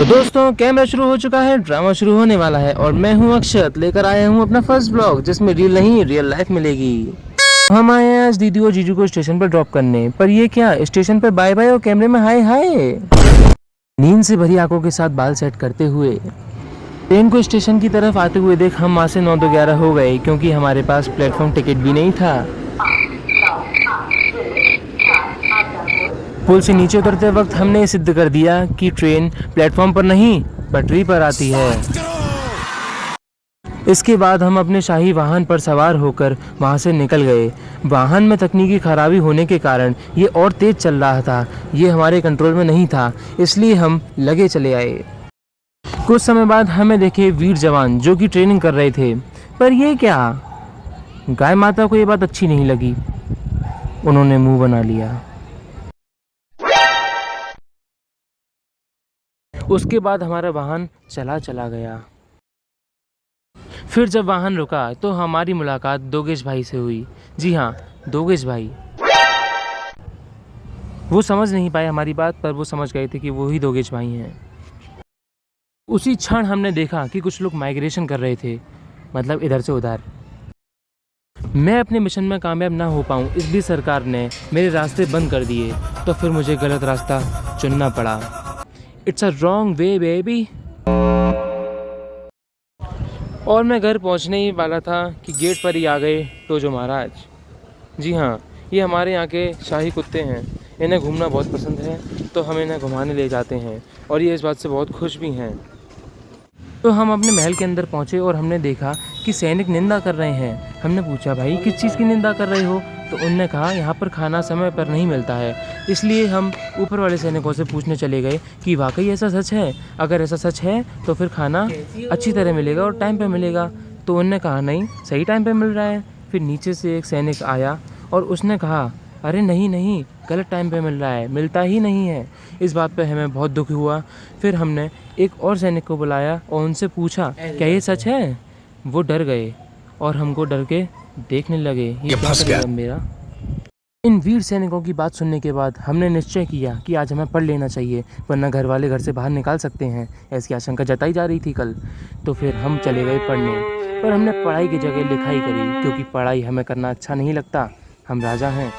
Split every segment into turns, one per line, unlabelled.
तो दोस्तों कैमरा शुरू हो चुका है, ड्रामा शुरू होने वाला है और मैं हूं अक्षत, लेकर आया हूं अपना फर्स्ट ब्लॉग जिसमें रील नहीं रियल लाइफ मिलेगी। हम आए हैं आज दीदी और जीजू को स्टेशन पर ड्रॉप करने, पर ये क्या स्टेशन पर बाय बाय और कैमरे में हाय हाय। नींद से भरी आंखों के साथ बाल सेट करते हुए ट्रेन को स्टेशन की तरफ आते हुए देख हम वहाँ से 9-11 हो गए क्योंकि हमारे पास प्लेटफॉर्म टिकट भी नहीं था। पुल से नीचे उतरते वक्त हमने ये सिद्ध कर दिया कि ट्रेन प्लेटफॉर्म पर नहीं पटरी पर आती है। इसके बाद हम अपने शाही वाहन पर सवार होकर वहां से निकल गए। वाहन में तकनीकी खराबी होने के कारण ये और तेज चल रहा था, ये हमारे कंट्रोल में नहीं था, इसलिए हम लगे चले आए। कुछ समय बाद हमें देखे वीर जवान जो कि ट्रेनिंग कर रहे थे, पर ये क्या, गाय माता को ये बात अच्छी नहीं लगी, उन्होंने मुंह बना लिया। उसके बाद हमारा वाहन चला गया। फिर जब वाहन रुका तो हमारी मुलाकात दोगेश भाई से हुई। जी हाँ, दोगेश भाई। वो समझ नहीं पाए हमारी बात, पर वो समझ गए थे कि वो ही दोगेश भाई हैं। उसी क्षण हमने देखा कि कुछ लोग माइग्रेशन कर रहे थे, मतलब इधर से उधर। मैं अपने मिशन में कामयाब ना हो पाऊँ इसलिए सरकार ने मेरे रास्ते बंद कर दिए, तो फिर मुझे गलत रास्ता चुनना पड़ा। It's a wrong way baby. और मैं घर पहुंचने ही वाला था कि गेट पर ही आ गए टोजो महाराज। जी हाँ, ये हमारे यहाँ के शाही कुत्ते हैं, इन्हें घूमना बहुत पसंद है, तो हम इन्हें घुमाने ले जाते हैं और ये इस बात से बहुत खुश भी हैं। तो हम अपने महल के अंदर पहुँचे और हमने देखा कि सैनिक निंदा कर रहे हैं। हमने पूछा, भाई किस चीज़ की निंदा कर रहे हो? तो उनने कहा, यहाँ पर खाना समय पर नहीं मिलता है। इसलिए हम ऊपर वाले सैनिकों से पूछने चले गए कि वाकई ऐसा सच है? अगर ऐसा सच है तो फिर खाना अच्छी तरह मिलेगा और टाइम पे मिलेगा। तो उनने कहा, नहीं, सही टाइम पे मिल रहा है। फिर नीचे से एक सैनिक आया और उसने कहा, अरे नहीं, गलत टाइम पे मिल रहा है, मिलता ही नहीं है। इस बात पे हमें बहुत दुख हुआ। फिर हमने एक और सैनिक को बुलाया और उनसे पूछा, क्या ये सच है? वो डर गए और हमको डर के देखने लगे, ये क्या करेगा मेरा। इन वीर सैनिकों की बात सुनने के बाद हमने निश्चय किया कि आज हमें पढ़ लेना चाहिए, वरना घर वाले घर से बाहर निकाल सकते हैं, ऐसी आशंका जताई जा रही थी कल। तो फिर हम चले गए पढ़ने, पर हमने पढ़ाई की जगह लिखाई करी, क्योंकि पढ़ाई हमें करना अच्छा नहीं लगता, हम राजा हैं।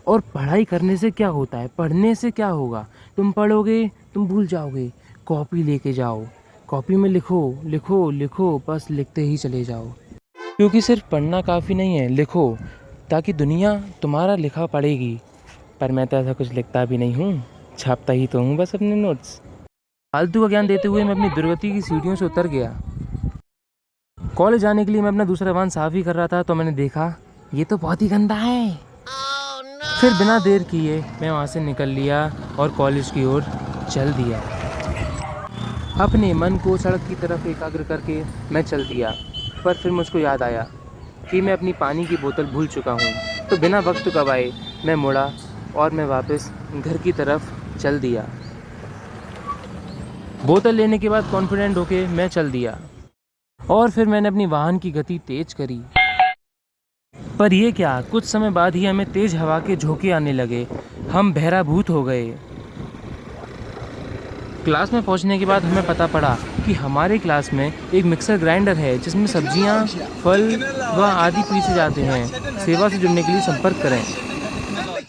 और पढ़ाई करने से क्या होता है, पढ़ने से क्या होगा? तुम पढ़ोगे, तुम भूल जाओगे। कॉपी लेके जाओ, कॉपी में लिखो, बस लिखते ही चले जाओ, क्योंकि सिर्फ पढ़ना काफ़ी नहीं है, लिखो, ताकि दुनिया तुम्हारा लिखा पढ़ेगी। पर मैं तो ऐसा कुछ लिखता भी नहीं हूँ, छापता ही तो हूँ बस अपने नोट्स। फालतू का ज्ञान देते हुए मैं अपनी दुर्गति की सीढ़ियों से उतर गया। कॉलेज जाने के लिए मैं अपना दूसरा वाहन साफ ही कर रहा था तो मैंने देखा, ये तो बहुत ही गंदा है। फिर बिना देर किए मैं वहाँ से निकल लिया और कॉलेज की ओर चल दिया। अपने मन को सड़क की तरफ एकाग्र करके मैं चल दिया, पर फिर मुझको याद आया कि मैं अपनी पानी की बोतल भूल चुका हूँ। तो बिना वक्त गवाए मैं मुड़ा और मैं वापस घर की तरफ चल दिया। बोतल लेने के बाद कॉन्फिडेंट होके मैं चल दिया और फिर मैंने अपनी वाहन की गति तेज करी। पर यह क्या, कुछ समय बाद ही हमें तेज हवा के झोंके आने लगे, हम बहराभूत हो गए। क्लास में पहुंचने के बाद हमें पता पड़ा कि हमारे क्लास में एक मिक्सर ग्राइंडर है जिसमें सब्जियां, फल व आदि पीसे जाते हैं। सेवा से जुड़ने के लिए संपर्क करें।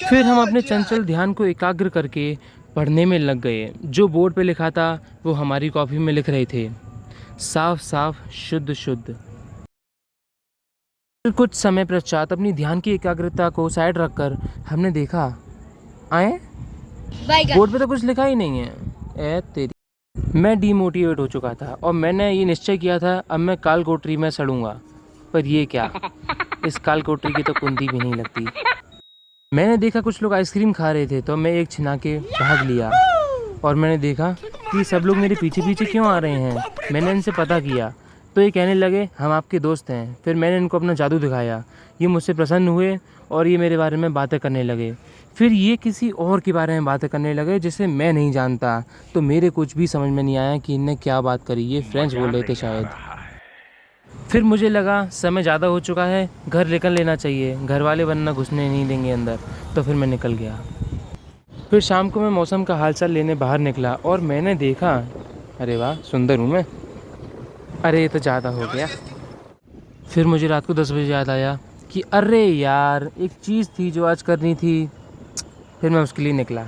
फिर हम अपने चंचल ध्यान को एकाग्र करके पढ़ने में लग गए। जो बोर्ड पे लिखा था वो हमारी कॉपी में लिख रहे थे, साफ साफ, शुद्ध शुद्ध। फिर कुछ समय पश्चात अपनी ध्यान की एकाग्रता को साइड रखकर हमने देखा, आए बोर्ड पे तो कुछ लिखा ही नहीं है। ए तेरी, मैं डीमोटिवेट हो चुका था और मैंने ये निश्चय किया था, अब मैं काल कोठरी में सड़ूंगा। पर ये क्या, इस काल कोठरी की तो कुंडी भी नहीं लगती। मैंने देखा कुछ लोग आइसक्रीम खा रहे थे तो मैं एक छिना के भाग लिया और मैंने देखा कि सब लोग मेरे पीछे पीछे क्यों आ रहे हैं। मैंने इनसे पता किया तो ये कहने लगे, हम आपके दोस्त हैं। फिर मैंने इनको अपना जादू दिखाया, ये मुझसे प्रसन्न हुए और ये मेरे बारे में बातें करने लगे। फिर ये किसी और के बारे में बातें करने लगे जिसे मैं नहीं जानता। तो मेरे कुछ भी समझ में नहीं आया कि इनने क्या बात करी, ये फ्रेंच बोल रहे थे शायद। फिर मुझे लगा समय ज़्यादा हो चुका है, घर निकल लेना चाहिए, घर वाले वरना घुसने नहीं देंगे अंदर। तो फिर मैं निकल गया। फिर शाम को मैं मौसम का हालचाल लेने बाहर निकला और मैंने देखा, अरे वाह सुंदर हूँ मैं, अरे ये तो ज़्यादा हो गया। फिर मुझे रात को 10 बजे याद आया कि अरे यार एक चीज़ थी जो आज करनी थी। फिर मैं उसके लिए निकला।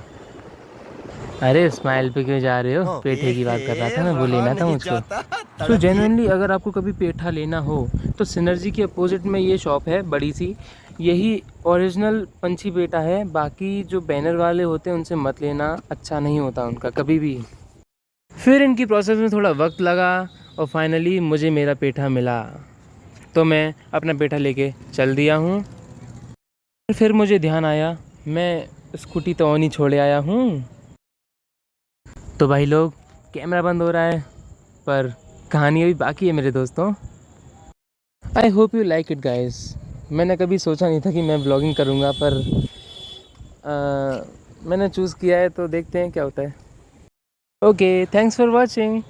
अरे स्माइल पे क्यों जा रहे हो, पेठे की बात कर रहा था ना, वो लेना था मुझको। तो जेन्युइनली अगर आपको कभी पेठा लेना हो तो सिनर्जी के अपोजिट में ये शॉप है बड़ी सी, यही ओरिजिनल पंछी पेठा है। बाकी जो बैनर वाले होते हैं उनसे मत लेना, अच्छा नहीं होता उनका कभी भी। फिर इनकी प्रोसेस में थोड़ा वक्त लगा और फाइनली मुझे मेरा पेठा मिला, तो मैं अपना पेठा लेके चल दिया हूँ। फिर मुझे ध्यान आया मैं स्कूटी तो ऑन ही छोड़े आया हूँ। तो भाई लोग कैमरा बंद हो रहा है पर कहानी अभी बाकी है मेरे दोस्तों। I hope you like it guys. मैंने कभी सोचा नहीं था कि मैं ब्लॉगिंग करूँगा, पर मैंने चूज़ किया है तो देखते हैं क्या होता है। Okay, thanks for watching.